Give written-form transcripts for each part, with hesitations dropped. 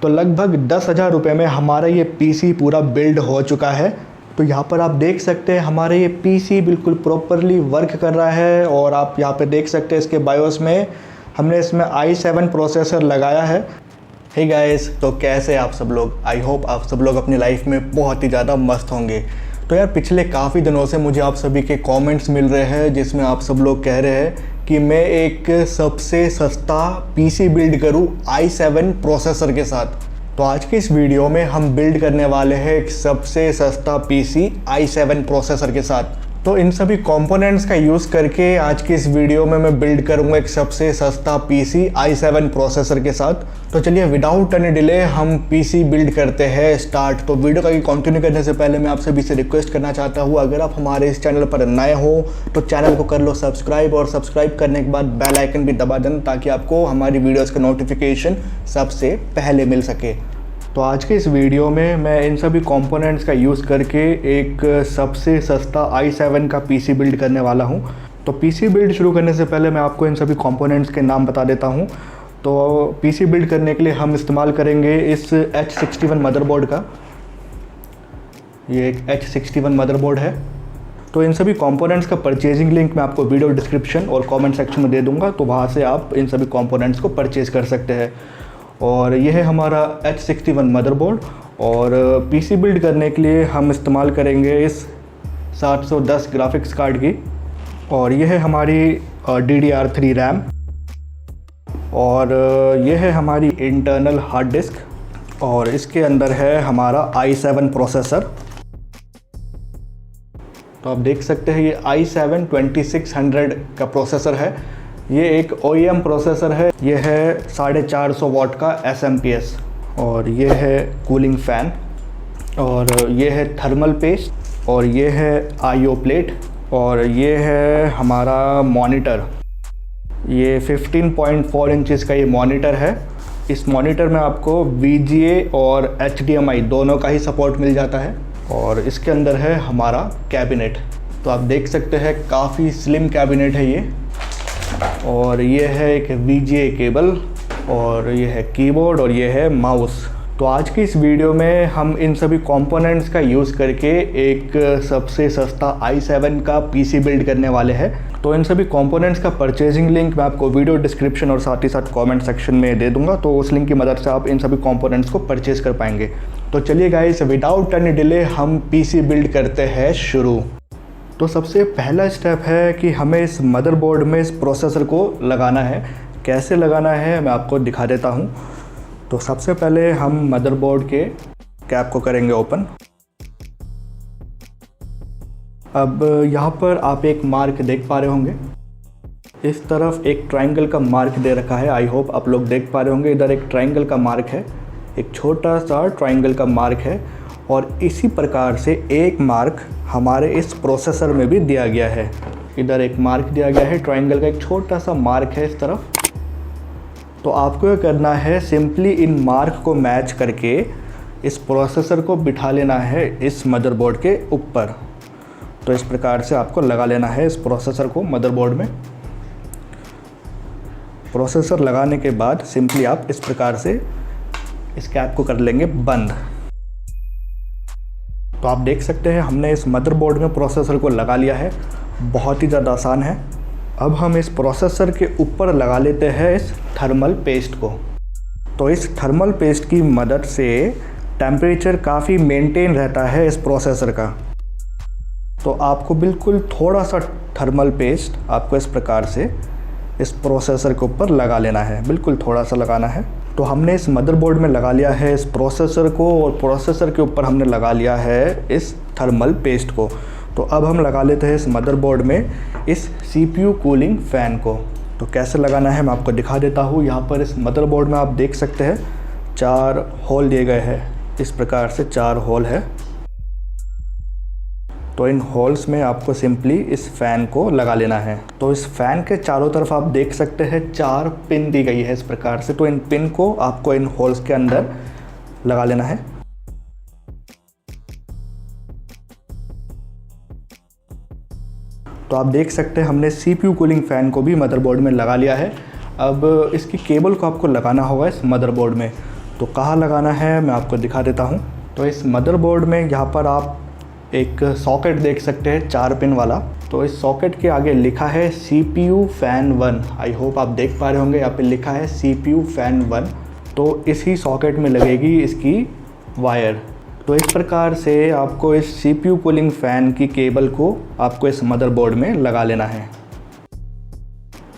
तो लगभग 10,000 रुपये में हमारा ये पीसी पूरा बिल्ड हो चुका है। तो यहाँ पर आप देख सकते हैं हमारा ये पीसी बिल्कुल प्रॉपरली वर्क कर रहा है। और आप यहाँ पे देख सकते हैं इसके बायोस में हमने इसमें i7 प्रोसेसर लगाया है। हे गाइस, तो कैसे आप सब लोग? आई होप आप सब लोग अपनी लाइफ में बहुत ही ज़्यादा मस्त होंगे। तो यार पिछले काफ़ी दिनों से मुझे आप सभी के कमेंट्स मिल रहे हैं जिसमें आप सब लोग कह रहे हैं कि मैं एक सबसे सस्ता पीसी बिल्ड करूं i7 प्रोसेसर के साथ। तो आज के इस वीडियो में हम बिल्ड करने वाले हैं एक सबसे सस्ता पीसी i7 प्रोसेसर के साथ। तो इन सभी कंपोनेंट्स का यूज़ करके आज की इस वीडियो में मैं बिल्ड करूंगा एक सबसे सस्ता पीसी i7 प्रोसेसर के साथ। तो चलिए विदाउट एनी डिले हम पीसी बिल्ड करते हैं स्टार्ट। तो वीडियो का कंटिन्यू करने से पहले मैं आप सभी से रिक्वेस्ट करना चाहता हूं, अगर आप हमारे इस चैनल पर नए हो तो चैनल को कर लो सब्सक्राइब, और सब्सक्राइब करने के बाद बेल आइकन भी दबा देना ताकि आपको हमारी वीडियोज़ का नोटिफिकेशन सबसे पहले मिल सके। तो आज के इस वीडियो में मैं इन सभी कंपोनेंट्स का यूज़ करके एक सबसे सस्ता i7 का पीसी बिल्ड करने वाला हूं। तो पीसी बिल्ड शुरू करने से पहले मैं आपको इन सभी कंपोनेंट्स के नाम बता देता हूं। तो पीसी बिल्ड करने के लिए हम इस्तेमाल करेंगे इस H61 मदरबोर्ड का। ये एक H61 मदरबोर्ड है। तो इन सभी कंपोनेंट्स का परचेजिंग लिंक मैं आपको वीडियो डिस्क्रिप्शन और कमेंट सेक्शन में दे दूँगा, तो वहाँ से आप इन सभी कंपोनेंट्स को परचेज़ कर सकते हैं। और यह है हमारा H61 मदरबोर्ड। और पीसी बिल्ड करने के लिए हम इस्तेमाल करेंगे इस 710 ग्राफिक्स कार्ड की। और यह है हमारी DDR3 रैम। और यह है हमारी इंटरनल हार्ड डिस्क। और इसके अंदर है हमारा i7 प्रोसेसर। तो आप देख सकते हैं ये i7 2600 का प्रोसेसर है। ये एक OEM प्रोसेसर है। ये है 450 वाट का SMPS। और ये है कूलिंग फ़ैन। और ये है थर्मल पेस्ट। और ये है IO प्लेट। और ये है हमारा मॉनिटर। ये 15.4 इंचज़ का ये मॉनिटर है। इस मॉनिटर में आपको VGA और HDMI दोनों का ही सपोर्ट मिल जाता है। और इसके अंदर है हमारा कैबिनेट। तो आप देख सकते हैं काफ़ी स्लिम कैबिनेट है ये। और ये है एक VGA केबल। और ये है कीबोर्ड। और ये है माउस। तो आज की इस वीडियो में हम इन सभी कंपोनेंट्स का यूज़ करके एक सबसे सस्ता i7 का पीसी बिल्ड करने वाले हैं। तो इन सभी कंपोनेंट्स का परचेजिंग लिंक मैं आपको वीडियो डिस्क्रिप्शन और साथ ही साथ कमेंट सेक्शन में दे दूंगा, तो उस लिंक की मदद से आप इन सभी कंपोनेंट्स को परचेज़ कर पाएंगे। तो चलिए गाइस, विदाउट एनी डिले हम पीसी बिल्ड करते हैं शुरू। तो सबसे पहला स्टेप है कि हमें इस मदरबोर्ड में इस प्रोसेसर को लगाना है। कैसे लगाना है मैं आपको दिखा देता हूँ। तो सबसे पहले हम मदरबोर्ड के कैप को करेंगे ओपन। अब यहाँ पर आप एक मार्क देख पा रहे होंगे। इस तरफ एक ट्रायंगल का मार्क दे रखा है। आई होप आप लोग देख पा रहे होंगे। इधर एक ट्रायंगल का मार्क है, एक छोटा सा ट्रायंगल का मार्क है। और इसी प्रकार से एक मार्क हमारे इस प्रोसेसर में भी दिया गया है। इधर एक मार्क दिया गया है, ट्रायंगल का एक छोटा सा मार्क है इस तरफ। तो आपको ये करना है, सिंपली इन मार्क को मैच करके इस प्रोसेसर को बिठा लेना है इस मदरबोर्ड के ऊपर। तो इस प्रकार से आपको लगा लेना है इस प्रोसेसर को मदरबोर्ड में। प्रोसेसर लगाने के बाद सिंपली आप इस प्रकार से इस कैप को कर लेंगे बंद। तो आप देख सकते हैं हमने इस मदरबोर्ड में प्रोसेसर को लगा लिया है। बहुत ही ज़्यादा आसान है। अब हम इस प्रोसेसर के ऊपर लगा लेते हैं इस थर्मल पेस्ट को। तो इस थर्मल पेस्ट की मदद से टेम्परेचर काफ़ी मेंटेन रहता है इस प्रोसेसर का। तो आपको बिल्कुल थोड़ा सा थर्मल पेस्ट आपको इस प्रकार से इस प्रोसेसर के ऊपर लगा लेना है, बिल्कुल थोड़ा सा लगाना है। तो हमने इस मदरबोर्ड में लगा लिया है इस प्रोसेसर को, और प्रोसेसर के ऊपर हमने लगा लिया है इस थर्मल पेस्ट को। तो अब हम लगा लेते हैं इस मदरबोर्ड में इस CPU कूलिंग फ़ैन को। तो कैसे लगाना है मैं आपको दिखा देता हूँ। यहाँ पर इस मदरबोर्ड में आप देख सकते हैं 4 होल दिए गए हैं। इस प्रकार से 4 होल है। तो इन होल्स में आपको सिंपली इस फ़ैन को लगा लेना है। तो इस फ़ैन के चारों तरफ आप देख सकते हैं 4 पिन दी गई है इस प्रकार से। तो इन पिन को आपको इन होल्स के अंदर लगा लेना है। तो आप देख सकते हैं हमने CPU कूलिंग फ़ैन को भी मदरबोर्ड में लगा लिया है। अब इसकी केबल को आपको लगाना होगा इस मदरबोर्ड में। तो कहाँ लगाना है मैं आपको दिखा देता हूँ। तो इस मदरबोर्ड में यहाँ पर आप एक सॉकेट देख सकते हैं 4 पिन वाला। तो इस सॉकेट के आगे लिखा है CPU फैन 1। आई होप आप देख पा रहे होंगे, यहाँ पे लिखा है CPU फैन 1। तो इसी सॉकेट में लगेगी इसकी वायर। तो इस प्रकार से आपको इस CPU कूलिंग फ़ैन की केबल को आपको इस मदरबोर्ड में लगा लेना है।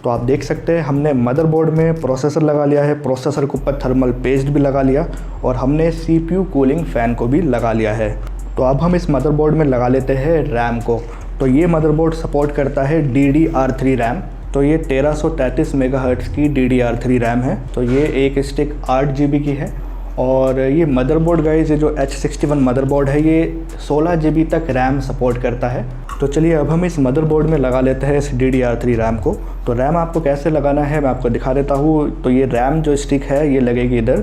तो आप देख सकते हैं हमने मदरबोर्ड में प्रोसेसर लगा लिया है, प्रोसेसर के ऊपर थर्मल पेस्ट भी लगा लिया और हमने CPU कूलिंग फ़ैन को भी लगा लिया है। तो अब हम इस मदरबोर्ड में लगा लेते हैं रैम को। तो ये मदरबोर्ड सपोर्ट करता है DDR3 रैम। तो ये 1333 मेगाहर्ट्ज़ की DDR3 रैम है। तो ये एक स्टिक 8 GB की है और ये मदरबोर्ड गाइस, ये जो H61 मदरबोर्ड है ये 16 GB तक रैम सपोर्ट करता है। तो चलिए अब हम इस मदरबोर्ड में लगा लेते हैं इस DDR3 रैम को। तो रैम आपको कैसे लगाना है मैं आपको दिखा देता हूँ। तो ये रैम जो स्टिक है ये लगेगी इधर।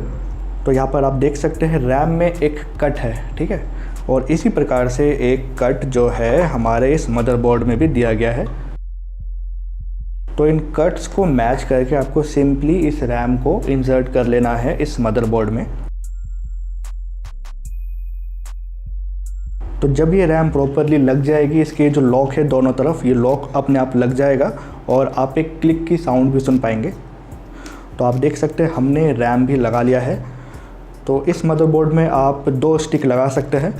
तो यहाँ पर आप देख सकते हैं रैम में एक कट है, ठीक है। और इसी प्रकार से एक कट जो है हमारे इस मदरबोर्ड में भी दिया गया है। तो इन कट्स को मैच करके आपको सिंपली इस रैम को इंसर्ट कर लेना है इस मदरबोर्ड में। तो जब ये रैम प्रॉपरली लग जाएगी, इसके जो लॉक है दोनों तरफ, ये लॉक अपने आप लग जाएगा और आप एक क्लिक की साउंड भी सुन पाएंगे। तो आप देख सकते हैं हमने रैम भी लगा लिया है। तो इस मदरबोर्ड में आप 2 स्टिक लगा सकते हैं।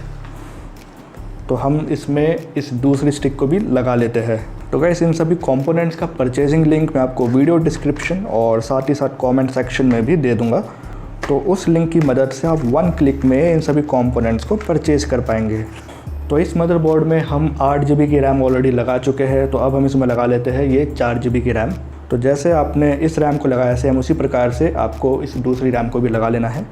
तो हम इसमें इस दूसरी स्टिक को भी लगा लेते हैं। तो गाइस इन सभी कंपोनेंट्स का परचेजिंग लिंक मैं आपको वीडियो डिस्क्रिप्शन और साथ ही साथ कमेंट सेक्शन में भी दे दूंगा। तो उस लिंक की मदद से आप 1 क्लिक में इन सभी कंपोनेंट्स को परचेज कर पाएंगे। तो इस मदरबोर्ड में हम 8 GB की रैम ऑलरेडी लगा चुके हैं। तो अब हम इसमें लगा लेते हैं ये 4 GB की रैम। तो जैसे आपने इस रैम को लगाया सेम उसी प्रकार से आपको इस दूसरी रैम को भी लगा लेना है।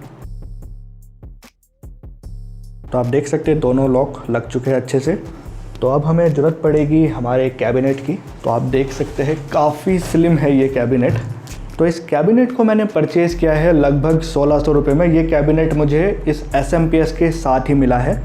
तो आप देख सकते हैं दोनों लॉक लग चुके हैं अच्छे से। तो अब हमें ज़रूरत पड़ेगी हमारे कैबिनेट की। तो आप देख सकते हैं काफ़ी स्लिम है ये कैबिनेट। तो इस कैबिनेट को मैंने परचेज़ किया है लगभग 1600 रुपये में। ये कैबिनेट मुझे इस SMPS के साथ ही मिला है।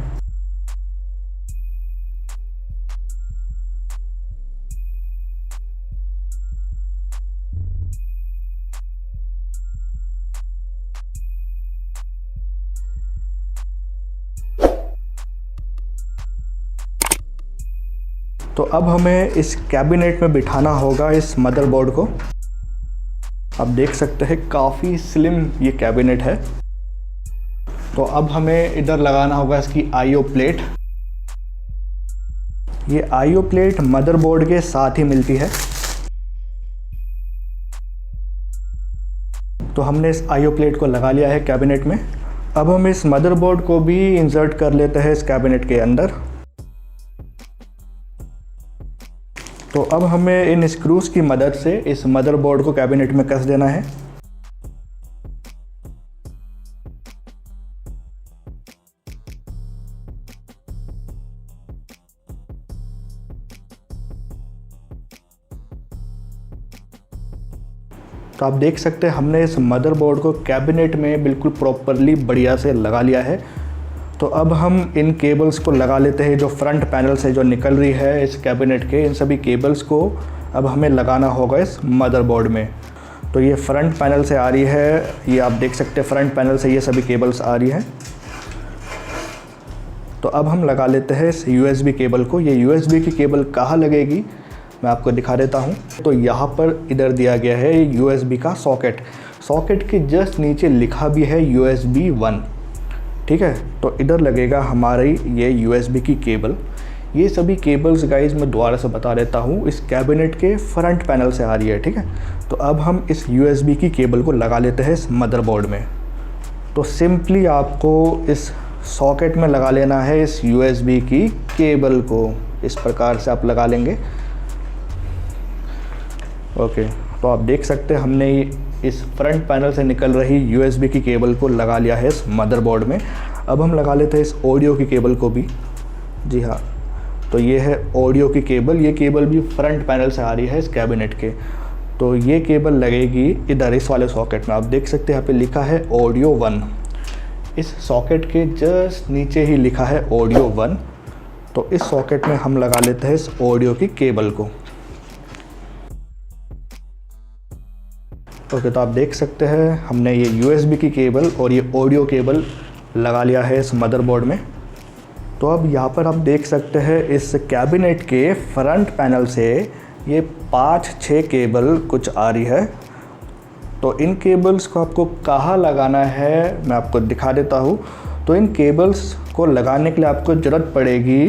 तो अब हमें इस कैबिनेट में बिठाना होगा इस मदरबोर्ड को। आप देख सकते हैं काफ़ी स्लिम ये कैबिनेट है। तो अब हमें इधर लगाना होगा इसकी IO प्लेट। ये IO प्लेट मदरबोर्ड के साथ ही मिलती है। तो हमने इस IO प्लेट को लगा लिया है कैबिनेट में। अब हम इस मदरबोर्ड को भी इंसर्ट कर लेते हैं इस कैबिनेट के अंदर। तो अब हमें इन स्क्रूज की मदद से इस मदरबोर्ड को कैबिनेट में कस देना है। तो आप देख सकते हैं हमने इस मदरबोर्ड को कैबिनेट में बिल्कुल प्रॉपरली बढ़िया से लगा लिया है। तो अब हम इन केबल्स को लगा लेते हैं। जो फ्रंट पैनल से जो निकल रही है इस कैबिनेट के, इन सभी केबल्स को अब हमें लगाना होगा इस मदरबोर्ड में। तो ये फ्रंट पैनल से आ रही है, ये आप देख सकते हैं फ्रंट पैनल से ये सभी केबल्स आ रही हैं। तो अब हम लगा लेते हैं इस USB केबल को। ये USB की केबल कहाँ लगेगी मैं आपको दिखा देता हूँ। तो यहाँ पर इधर दिया गया है USB का सॉकेट। सॉकेट के जस्ट नीचे लिखा भी है USB 1, ठीक है। तो इधर लगेगा हमारी ये USB की केबल। ये सभी केबल्स गाइज मैं दोबारा से बता देता हूँ, इस कैबिनेट के फ्रंट पैनल से आ रही है, ठीक है। तो अब हम इस USB की केबल को लगा लेते हैं इस मदरबोर्ड में। तो सिंपली आपको इस सॉकेट में लगा लेना है इस USB की केबल को। इस प्रकार से आप लगा लेंगे। ओके, तो आप देख सकते हैं हमने इस फ्रंट पैनल से निकल रही USB की केबल को लगा लिया है इस मदरबोर्ड में। अब हम लगा लेते हैं इस ऑडियो की केबल को भी। जी हाँ, तो ये है ऑडियो की केबल। ये केबल भी फ्रंट पैनल से आ रही है इस कैबिनेट के। तो ये केबल लगेगी इधर इस वाले सॉकेट में। आप देख सकते हैं यहाँ पे लिखा है ऑडियो 1। इस सॉकेट के जस्ट नीचे ही लिखा है ऑडियो 1। तो इस सॉकेट में हम लगा लेते हैं इस ऑडियो की केबल को। ओके, तो आप देख सकते हैं हमने ये USB की केबल और ये ऑडियो केबल लगा लिया है इस मदरबोर्ड में। तो अब यहाँ पर आप देख सकते हैं इस कैबिनेट के फ्रंट पैनल से ये 5-6 केबल कुछ आ रही है। तो इन केबल्स को आपको कहाँ लगाना है मैं आपको दिखा देता हूँ। तो इन केबल्स को लगाने के लिए आपको ज़रूरत पड़ेगी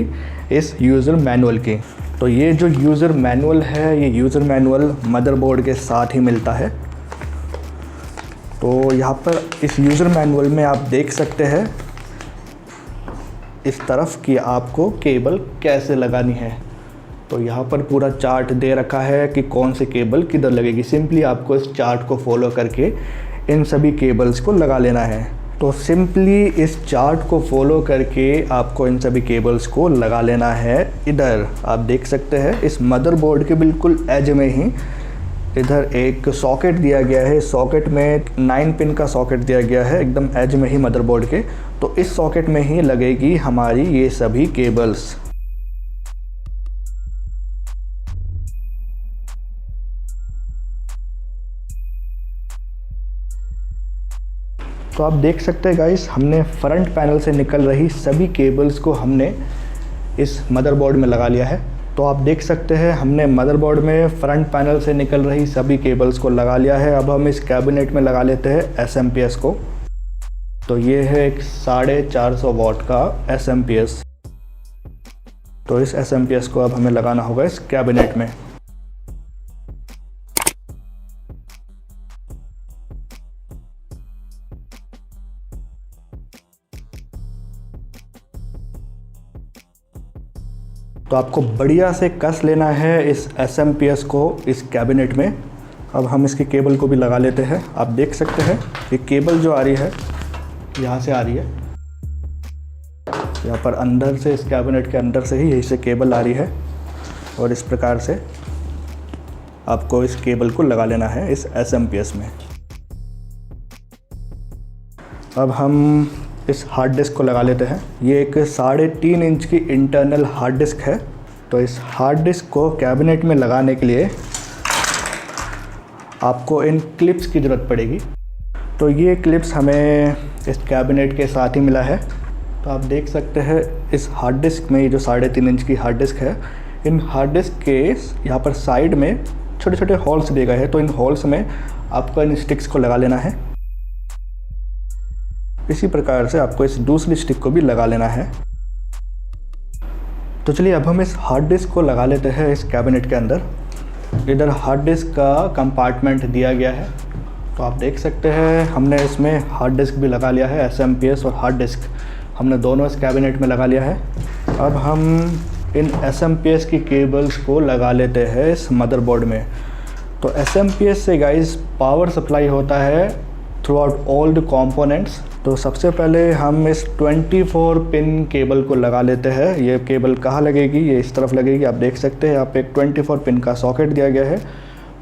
इस यूज़र मैनुअल की। तो ये जो यूज़र मैनुअल है, ये यूज़र मैनुअल मदरबोर्ड के साथ ही मिलता है। तो यहाँ पर इस यूज़र मैनुअल में आप देख सकते हैं इस तरफ कि आपको केबल कैसे लगानी है। तो यहाँ पर पूरा चार्ट दे रखा है कि कौन सी केबल किधर लगेगी। सिंपली आपको इस चार्ट को फॉलो करके इन सभी केबल्स को लगा लेना है। तो सिंपली इस चार्ट को फॉलो करके आपको इन सभी केबल्स को लगा लेना है। इधर आप देख सकते हैं इस मदरबोर्ड के बिल्कुल एज में ही इधर एक सॉकेट दिया गया है। सॉकेट में 9 पिन का सॉकेट दिया गया है एकदम एज में ही मदरबोर्ड के। तो इस सॉकेट में ही लगेगी हमारी ये सभी केबल्स। तो आप देख सकते हैं गाइस, हमने फ्रंट पैनल से निकल रही सभी केबल्स को हमने इस मदरबोर्ड में लगा लिया है। तो आप देख सकते हैं हमने मदरबोर्ड में फ्रंट पैनल से निकल रही सभी केबल्स को लगा लिया है। अब हम इस कैबिनेट में लगा लेते हैं SMPS को। तो ये है एक 450 वाट का SMPS। तो इस SMPS को अब हमें लगाना होगा इस कैबिनेट में। तो आपको बढ़िया से कस लेना है इस SMPS को इस कैबिनेट में। अब हम इसकी केबल को भी लगा लेते हैं। आप देख सकते हैं ये केबल जो आ रही है यहाँ से आ रही है, यहाँ पर अंदर से इस कैबिनेट के अंदर से ही यही से केबल आ रही है। और इस प्रकार से आपको इस केबल को लगा लेना है इस SMPS में। अब हम इस हार्ड डिस्क को लगा लेते हैं। ये एक 3.5 इंच की इंटरनल हार्ड डिस्क है। तो इस हार्ड डिस्क को कैबिनेट में लगाने के लिए आपको इन क्लिप्स की ज़रूरत पड़ेगी। तो ये क्लिप्स हमें इस कैबिनेट के साथ ही मिला है। तो आप देख सकते हैं इस हार्ड डिस्क में ये जो 3.5 इंच की हार्ड डिस्क है, इन हार्ड डिस्क के यहाँ पर साइड में छोटे छोटे होल्स दिए गए हैं। तो इन होल्स में आपको इन स्टिक्स को लगा लेना है। इसी प्रकार से आपको इस दूसरी स्टिक को भी लगा लेना है। तो चलिए अब हम इस हार्ड डिस्क को लगा लेते हैं इस कैबिनेट के अंदर। इधर हार्ड डिस्क का कंपार्टमेंट दिया गया है। तो आप देख सकते हैं हमने इसमें हार्ड डिस्क भी लगा लिया है। SMPS और हार्ड डिस्क हमने दोनों इस कैबिनेट में लगा लिया है। अब हम इन SMPS की केबल्स को लगा लेते हैं इस मदरबोर्ड में। तो SMPS से गाइस पावर सप्लाई होता है through out all the components. तो सबसे पहले हम इस 24 पिन केबल को लगा लेते हैं। ये केबल कहाँ लगेगी, ये इस तरफ लगेगी। आप देख सकते हैं यहाँ पे एक 24 पिन का सॉकेट दिया गया है।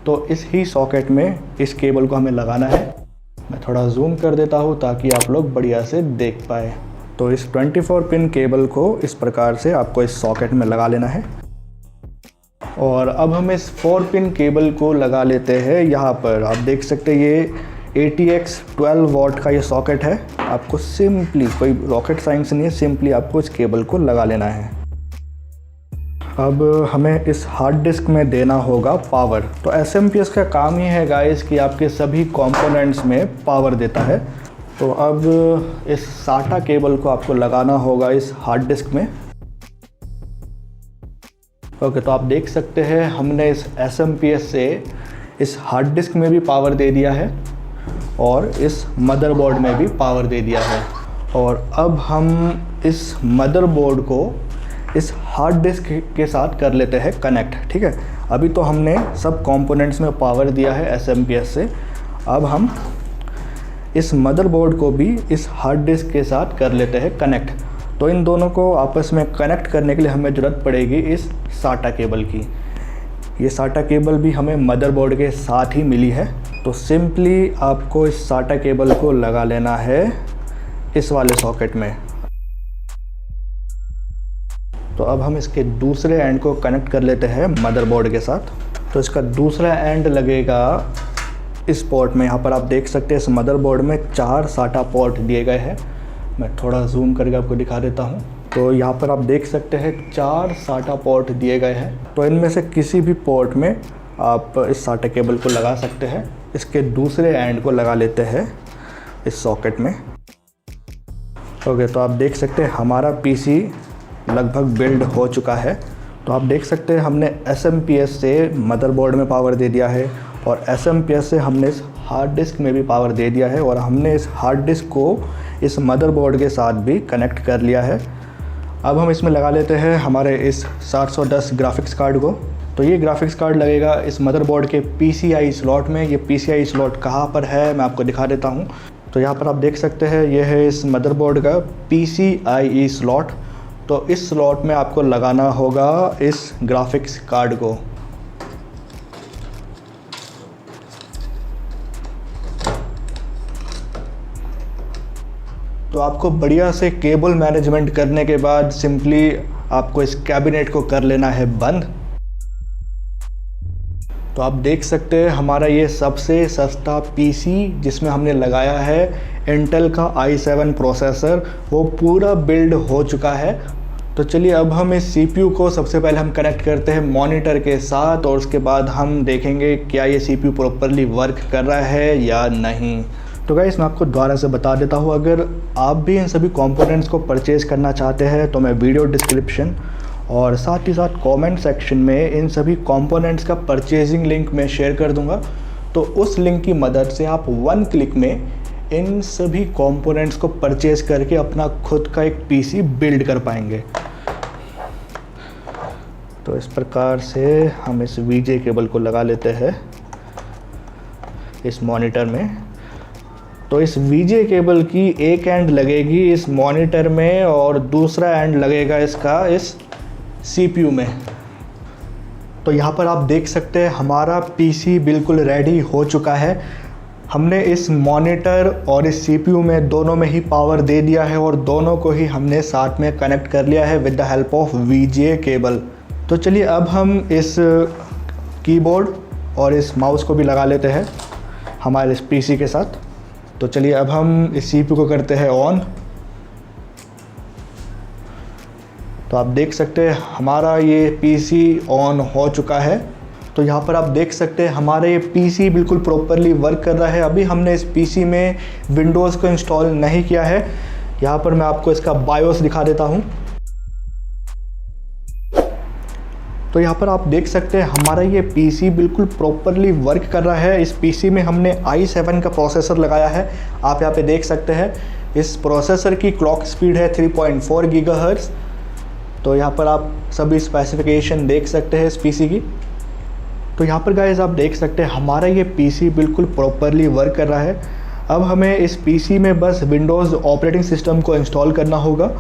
तो इस ही सॉकेट में इस केबल को हमें लगाना है। मैं थोड़ा जूम कर देता हूँ ताकि आप लोग बढ़िया से देख पाए। तो इस 24 पिन केबल को इस प्रकार से आपको इस सॉकेट में लगा लेना है। और अब हम इस 4 पिन केबल को लगा लेते हैं यहाँ पर। आप देख सकते हैं ये ATX 12 वाट का ये सॉकेट है। आपको सिंपली, कोई रॉकेट साइंस नहीं है, सिंपली आपको इस केबल को लगा लेना है। अब हमें इस हार्ड डिस्क में देना होगा पावर। तो SMPS का काम ही है गाइस कि आपके सभी कंपोनेंट्स में पावर देता है। तो अब इस SATA केबल को आपको लगाना होगा इस हार्ड डिस्क में। ओके, तो आप देख सकते हैं हमने इस SMPS से इस हार्ड डिस्क में भी पावर दे दिया है और इस मदरबोर्ड में भी पावर दे दिया है। और अब हम इस मदरबोर्ड को इस हार्ड डिस्क के साथ कर लेते हैं कनेक्ट। ठीक है, अभी तो हमने सब कंपोनेंट्स में पावर दिया है SMPS से। अब हम इस मदरबोर्ड को भी इस हार्ड डिस्क के साथ कर लेते हैं कनेक्ट। तो इन दोनों को आपस में कनेक्ट करने के लिए हमें ज़रूरत पड़ेगी इस SATA केबल की। ये SATA केबल भी हमें मदरबोर्ड के साथ ही मिली है। तो सिंपली आपको इस SATA केबल को लगा लेना है इस वाले सॉकेट में। तो अब हम इसके दूसरे एंड को कनेक्ट कर लेते हैं मदरबोर्ड के साथ। तो इसका दूसरा एंड लगेगा इस पोर्ट में, यहाँ पर आप देख सकते हैं इस मदरबोर्ड में 4 साटा पोर्ट दिए गए हैं। मैं थोड़ा जूम करके आपको दिखा देता हूँ। तो यहाँ पर आप देख सकते हैं 4 साटा पोर्ट दिए गए हैं। तो इनमें से किसी भी पोर्ट में आप इस साटा केबल को लगा सकते हैं। इसके दूसरे एंड को लगा लेते हैं इस सॉकेट में। ओके, तो आप देख सकते हैं हमारा पीसी लगभग बिल्ड हो चुका है। तो आप देख सकते हैं हमने SMPS से मदरबोर्ड में पावर दे दिया है और SMPS से हमने इस हार्ड डिस्क में भी पावर दे दिया है और हमने इस हार्ड डिस्क को इस मदरबोर्ड के साथ भी कनेक्ट कर लिया है। अब हम इसमें लगा लेते हैं हमारे इस 710 ग्राफिक्स कार्ड को। तो ये ग्राफिक्स कार्ड लगेगा इस मदरबोर्ड के PCI स्लॉट में। ये PCI स्लॉट कहाँ पर है मैं आपको दिखा देता हूँ। तो यहाँ पर आप देख सकते हैं ये है इस मदरबोर्ड का PCIe स्लॉट। तो इस स्लॉट में आपको लगाना होगा इस ग्राफिक्स कार्ड को। तो आपको बढ़िया से केबल मैनेजमेंट करने के बाद सिंपली आपको इस कैबिनेट को कर लेना है बंद। तो आप देख सकते हैं हमारा ये सबसे सस्ता पीसी जिसमें हमने लगाया है इंटेल का i7 प्रोसेसर, वो पूरा बिल्ड हो चुका है। तो चलिए अब हम इस CPU को सबसे पहले हम कनेक्ट करते हैं मॉनिटर के साथ और उसके बाद हम देखेंगे क्या ये CPU प्रॉपरली वर्क कर रहा है या नहीं। तो गाइस मैं आपको दोबारा से बता देता हूँ, अगर आप भी इन सभी कंपोनेंट्स को परचेज़ करना चाहते हैं तो मैं वीडियो डिस्क्रिप्शन और साथ ही साथ कमेंट सेक्शन में इन सभी कंपोनेंट्स का परचेजिंग लिंक मैं शेयर कर दूंगा। तो उस लिंक की मदद से आप 1 क्लिक में इन सभी कंपोनेंट्स को परचेज़ करके अपना खुद का एक पीसी बिल्ड कर पाएंगे। तो इस प्रकार से हम इस VGA केबल को लगा लेते हैं इस मॉनिटर में। तो इस VGA केबल की एक एंड लगेगी इस मॉनिटर में और दूसरा एंड लगेगा इसका इस CPU में। तो यहाँ पर आप देख सकते हैं हमारा PC बिल्कुल रेडी हो चुका है। हमने इस मॉनिटर और इस CPU में दोनों में ही पावर दे दिया है और दोनों को ही हमने साथ में कनेक्ट कर लिया है with the help of VGA cable. तो चलिए अब हम इस कीबोर्ड और इस माउस को भी लगा लेते हैं हमारे इस PC के साथ। तो चलिए अब हम इस CPU को करते हैं ऑन। तो आप देख सकते हैं हमारा ये PC ऑन हो चुका है। तो यहाँ पर आप देख सकते हैं हमारा ये PC बिल्कुल प्रॉपरली वर्क कर रहा है। अभी हमने इस PC में विंडोज़ को इंस्टॉल नहीं किया है। यहाँ पर मैं आपको इसका बायोस दिखा देता हूँ। तो यहाँ पर आप देख सकते हैं हमारा ये PC बिल्कुल प्रॉपरली वर्क कर रहा है। इस PC में हमने i7 का प्रोसेसर लगाया है। आप यहाँ पे देख सकते हैं इस प्रोसेसर की क्लॉक स्पीड है 3.4 गीगाहर्ट्ज़। तो यहाँ पर आप सभी स्पेसिफिकेशन देख सकते हैं इस PC की। तो यहाँ पर गाइस आप देख सकते हैं हमारा ये PC बिल्कुल प्रॉपरली वर्क कर रहा है। अब हमें इस PC में बस विंडोज़ ऑपरेटिंग सिस्टम को इंस्टॉल करना होगा।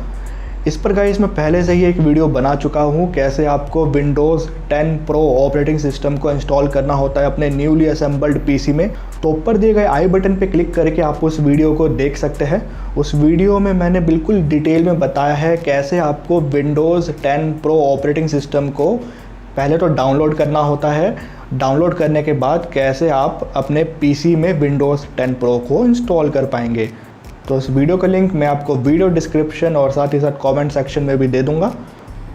इस पर गाइस मैं पहले से ही एक वीडियो बना चुका हूँ कैसे आपको विंडोज़ 10 प्रो ऑपरेटिंग सिस्टम को इंस्टॉल करना होता है अपने न्यूली असेंबल्ड PC में। तो ऊपर दिए गए आई बटन पे क्लिक करके आप उस वीडियो को देख सकते हैं। उस वीडियो में मैंने बिल्कुल डिटेल में बताया है कैसे आपको विंडोज़ 10 प्रो ऑपरेटिंग सिस्टम को पहले तो डाउनलोड करना होता है। डाउनलोड करने के बाद कैसे आप अपने PC में विंडोज़ 10 प्रो को इंस्टॉल कर पाएंगे। तो इस वीडियो का लिंक मैं आपको वीडियो डिस्क्रिप्शन और साथ ही साथ कमेंट सेक्शन में भी दे दूंगा।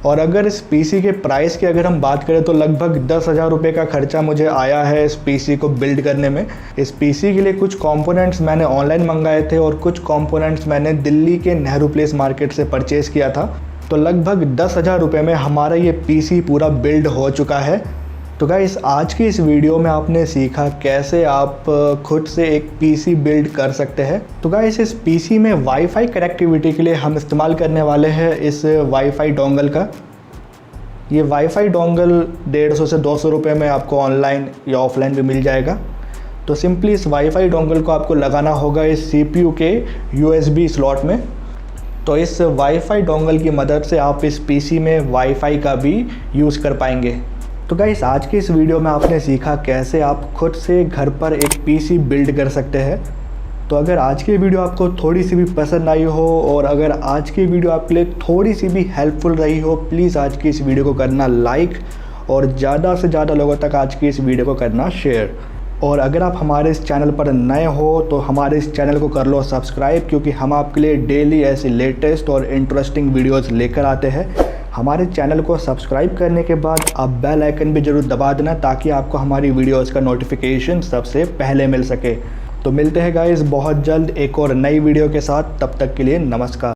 और अगर इस PC के प्राइस की अगर हम बात करें तो लगभग 10,000 रुपये का खर्चा मुझे आया है इस PC को बिल्ड करने में। इस PC के लिए कुछ कंपोनेंट्स मैंने ऑनलाइन मंगाए थे और कुछ कंपोनेंट्स मैंने दिल्ली के नेहरू प्लेस मार्केट से परचेज़ किया था। तो लगभग 10,000 रुपये में हमारा ये PC पूरा बिल्ड हो चुका है। तो गाइस आज की इस वीडियो में आपने सीखा कैसे आप खुद से एक PC बिल्ड कर सकते हैं। तो गाइस इस PC में वाईफाई कनेक्टिविटी के लिए हम इस्तेमाल करने वाले हैं इस वाईफाई डोंगल का। ये वाईफाई डोंगल 150 से 200 रुपये में आपको ऑनलाइन या ऑफलाइन भी मिल जाएगा। तो सिंपली इस वाईफाई डोंगल को आपको लगाना होगा इस CPU के USB स्लॉट में। तो इस वाईफाई डोंगल की मदद से आप इस PC में वाईफाई का भी यूज़ कर पाएंगे। तो गाइस आज की इस वीडियो में आपने सीखा कैसे आप खुद से घर पर एक PC बिल्ड कर सकते हैं। तो अगर आज की वीडियो आपको थोड़ी सी भी पसंद आई हो और अगर आज की वीडियो आपके लिए थोड़ी सी भी हेल्पफुल रही हो, प्लीज़ आज की इस वीडियो को करना लाइक और ज़्यादा से ज़्यादा लोगों तक आज की इस वीडियो को करना शेयर। और अगर आप हमारे इस चैनल पर नए हो तो हमारे इस चैनल को कर लो सब्सक्राइब, क्योंकि हम आपके लिए डेली ऐसी लेटेस्ट और इंटरेस्टिंग वीडियोस लेकर आते हैं। हमारे चैनल को सब्सक्राइब करने के बाद आप बेल आइकन भी ज़रूर दबा देना, ताकि आपको हमारी वीडियोस का नोटिफिकेशन सबसे पहले मिल सके। तो मिलते हैं गाइस बहुत जल्द एक और नई वीडियो के साथ, तब तक के लिए नमस्कार।